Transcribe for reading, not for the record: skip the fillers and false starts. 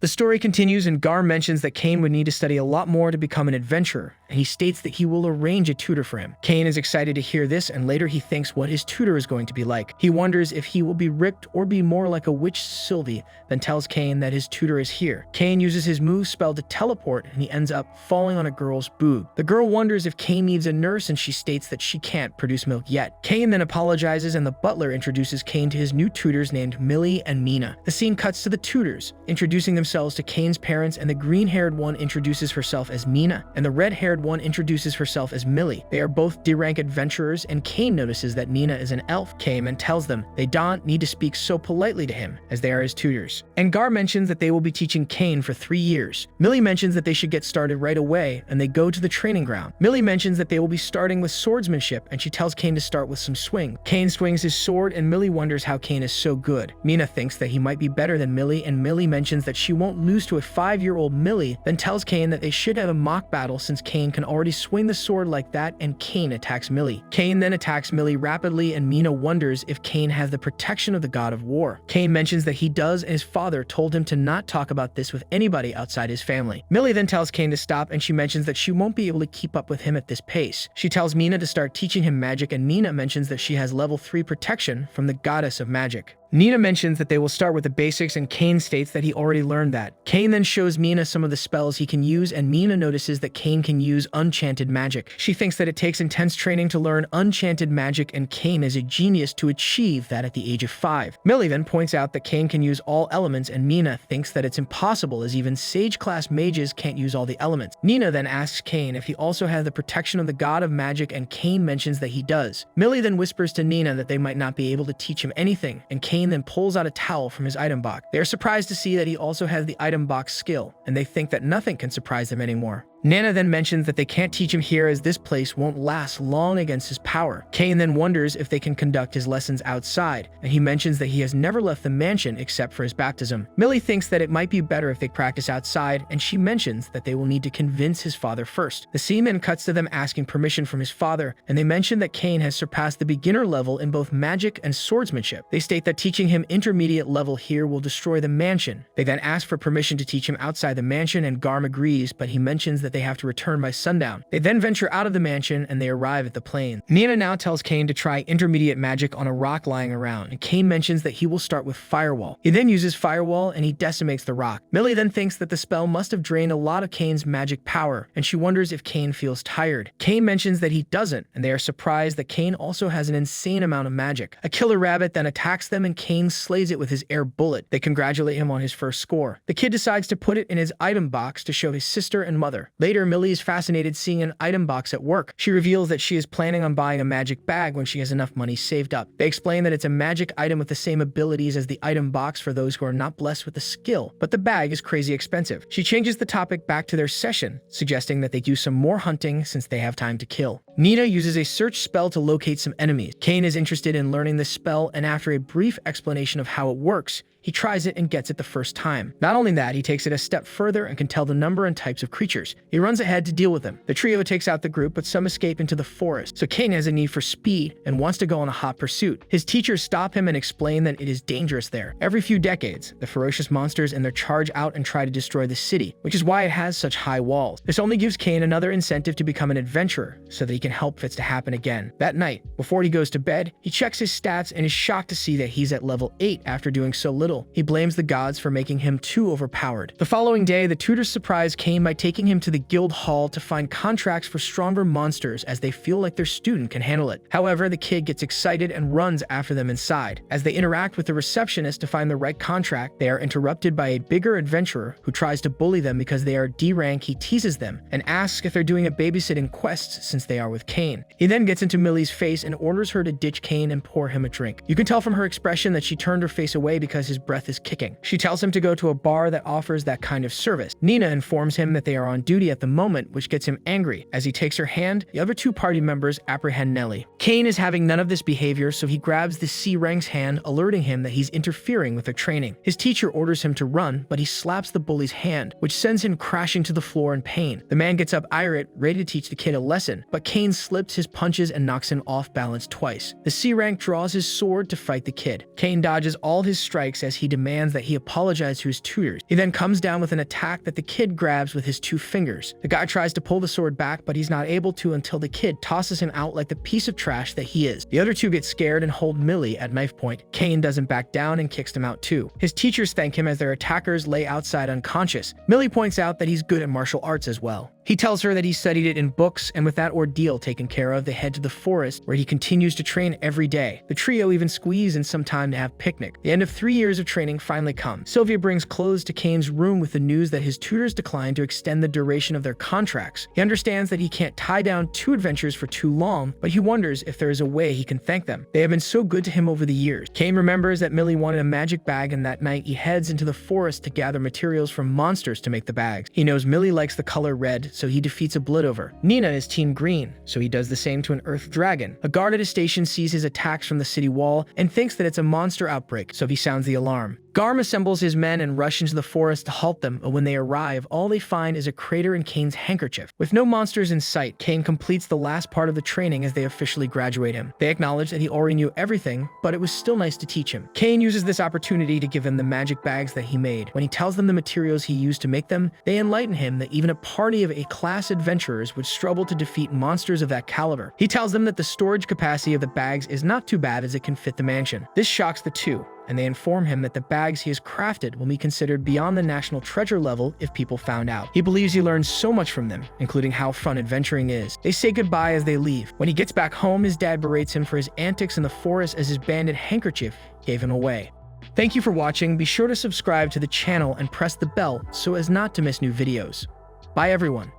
The story continues, and Gar mentions that Cain would need to study a lot more to become an adventurer, and he states that he will arrange a tutor for him. Cain is excited to hear this, and later he thinks what his tutor is going to be like. He wonders if he will be ripped or be more like a witch Sylvie, then tells Cain that his tutor is here. Cain uses his move spell to teleport, and he ends up falling on a girl's boob. The girl wonders if Cain needs a nurse, and she states that she can't produce milk yet. Cain then apologizes, and the butler introduces Cain to his new tutors named Millie and Mina. The scene cuts to the tutors, introducing themselves to Cain's parents, and the green-haired one introduces herself as Mina, and the red-haired one introduces herself as Millie. They are both D-rank adventurers, and Cain notices that Mina is an elf. Cain and tells them they don't need to speak so politely to him, as they are his tutors. And Gar mentions that they will be teaching Cain for 3 years. Millie mentions that they should get started right away, and they go to the training ground. Millie mentions that they will be starting with swordsmanship, and she tells Cain to start with some swing. Cain swings his sword, and Millie wonders how Cain is so good. Mina thinks that he might be better than Millie, and Millie mentions that she won't lose to a 5-year-old Millie, then tells Cain that they should have a mock battle since Cain can already swing the sword like that, and Cain attacks Millie. Cain then attacks Millie rapidly, and Mina wonders if Cain has the protection of the god of war. Cain mentions that he does, and his father told him to not talk about this with anybody outside his family. Millie then tells Cain to stop, and she mentions that she won't be able to keep up with him at this pace. She tells Mina to start teaching him magic, and Mina mentions that she has level 3 protection from the goddess of magic. Nina mentions that they will start with the basics, and Cain states that he already learned that. Cain then shows Mina some of the spells he can use, and Mina notices that Cain can use enchanted magic. She thinks that it takes intense training to learn enchanted magic, and Cain is a genius to achieve that at the age of 5. Millie then points out that Cain can use all elements, and Mina thinks that it's impossible, as even sage-class mages can't use all the elements. Nina then asks Cain if he also has the protection of the god of magic, and Cain mentions that he does. Millie then whispers to Nina that they might not be able to teach him anything, and Cain then pulls out a towel from his item box. They are surprised to see that he also has the item box skill, and they think that nothing can surprise them anymore. Nana then mentions that they can't teach him here, as this place won't last long against his power. Cain then wonders if they can conduct his lessons outside, and he mentions that he has never left the mansion except for his baptism. Millie thinks that it might be better if they practice outside, and she mentions that they will need to convince his father first. The scene then cuts to them asking permission from his father, and they mention that Cain has surpassed the beginner level in both magic and swordsmanship. They state that teaching him intermediate level here will destroy the mansion. They then ask for permission to teach him outside the mansion, and Garm agrees, but he mentions that they have to return by sundown. They then venture out of the mansion, and they arrive at the plain. Nina now tells Cain to try intermediate magic on a rock lying around, and Cain mentions that he will start with Firewall. He then uses Firewall, and he decimates the rock. Millie then thinks that the spell must have drained a lot of Cain's magic power, and she wonders if Cain feels tired. Cain mentions that he doesn't, and they are surprised that Cain also has an insane amount of magic. A killer rabbit then attacks them, and Cain slays it with his air bullet. They congratulate him on his first score. The kid decides to put it in his item box to show his sister and mother. Later, Millie is fascinated seeing an item box at work. She reveals that she is planning on buying a magic bag when she has enough money saved up. They explain that it's a magic item with the same abilities as the item box for those who are not blessed with the skill, but the bag is crazy expensive. She changes the topic back to their session, suggesting that they do some more hunting since they have time to kill. Nina uses a search spell to locate some enemies. Cain is interested in learning this spell, and after a brief explanation of how it works, he tries it and gets it the first time. Not only that, he takes it a step further and can tell the number and types of creatures. He runs ahead to deal with them. The trio takes out the group, but some escape into the forest. So Cain has a need for speed and wants to go on a hot pursuit. His teachers stop him and explain that it is dangerous there. Every few decades, the ferocious monsters and their charge out and try to destroy the city, which is why it has such high walls. This only gives Cain another incentive to become an adventurer, so that he can help for it to happen again. That night, before he goes to bed, he checks his stats and is shocked to see that he's at level 8 after doing so little. He blames the gods for making him too overpowered. The following day, the tutors surprise Cain by taking him to the guild hall to find contracts for stronger monsters, as they feel like their student can handle it. However, the kid gets excited and runs after them inside. As they interact with the receptionist to find the right contract, they are interrupted by a bigger adventurer who tries to bully them because they are D rank. He teases them and asks if they're doing a babysitting quest since they are with Cain. He then gets into Millie's face and orders her to ditch Cain and pour him a drink. You can tell from her expression that she turned her face away because his breath is kicking. She tells him to go to a bar that offers that kind of service. Nina informs him that they are on duty at the moment, which gets him angry. As he takes her hand, the other two party members apprehend Nellie. Cain is having none of this behavior, so he grabs the C-Rank's hand, alerting him that he's interfering with their training. His teacher orders him to run, but he slaps the bully's hand, which sends him crashing to the floor in pain. The man gets up irate, ready to teach the kid a lesson, but Cain slips his punches and knocks him off balance twice. The C-Rank draws his sword to fight the kid. Cain dodges all his strikes as as he demands that he apologize to his tutors. He then comes down with an attack that the kid grabs with his 2 fingers. The guy tries to pull the sword back, but he's not able to until the kid tosses him out like the piece of trash that he is. The other 2 get scared and hold Millie at knife point. Cain doesn't back down and kicks him out too. His teachers thank him as their attackers lay outside unconscious. Millie points out that he's good at martial arts as well. He tells her that he studied it in books, and with that ordeal taken care of, they head to the forest where he continues to train every day. The trio even squeeze in some time to have picnic. The end of 3 years of training finally comes. Sylvia brings clothes to Cain's room with the news that his tutors declined to extend the duration of their contracts. He understands that he can't tie down 2 adventurers for too long, but he wonders if there is a way he can thank them. They have been so good to him over the years. Cain remembers that Millie wanted a magic bag, and that night he heads into the forest to gather materials from monsters to make the bags. He knows Millie likes the color red, so he defeats a Bloodover. Nina is team green, so he does the same to an earth dragon. A guard at his station sees his attacks from the city wall and thinks that it's a monster outbreak, so he sounds the alarm. Garm assembles his men and rush into the forest to halt them, but when they arrive, all they find is a crater in Cain's handkerchief. With no monsters in sight, Cain completes the last part of the training as they officially graduate him. They acknowledge that he already knew everything, but it was still nice to teach him. Cain uses this opportunity to give them the magic bags that he made. When he tells them the materials he used to make them, they enlighten him that even a party of A-class adventurers would struggle to defeat monsters of that caliber. He tells them that the storage capacity of the bags is not too bad as it can fit the mansion. This shocks the 2, and they inform him that the bags he has crafted will be considered beyond the national treasure level if people found out. He believes he learned so much from them, including how fun adventuring is. They say goodbye as they leave. When he gets back home, his dad berates him for his antics in the forest as his banded handkerchief gave him away. Thank you for watching. Be sure to subscribe to the channel and press the bell so as not to miss new videos. Bye everyone.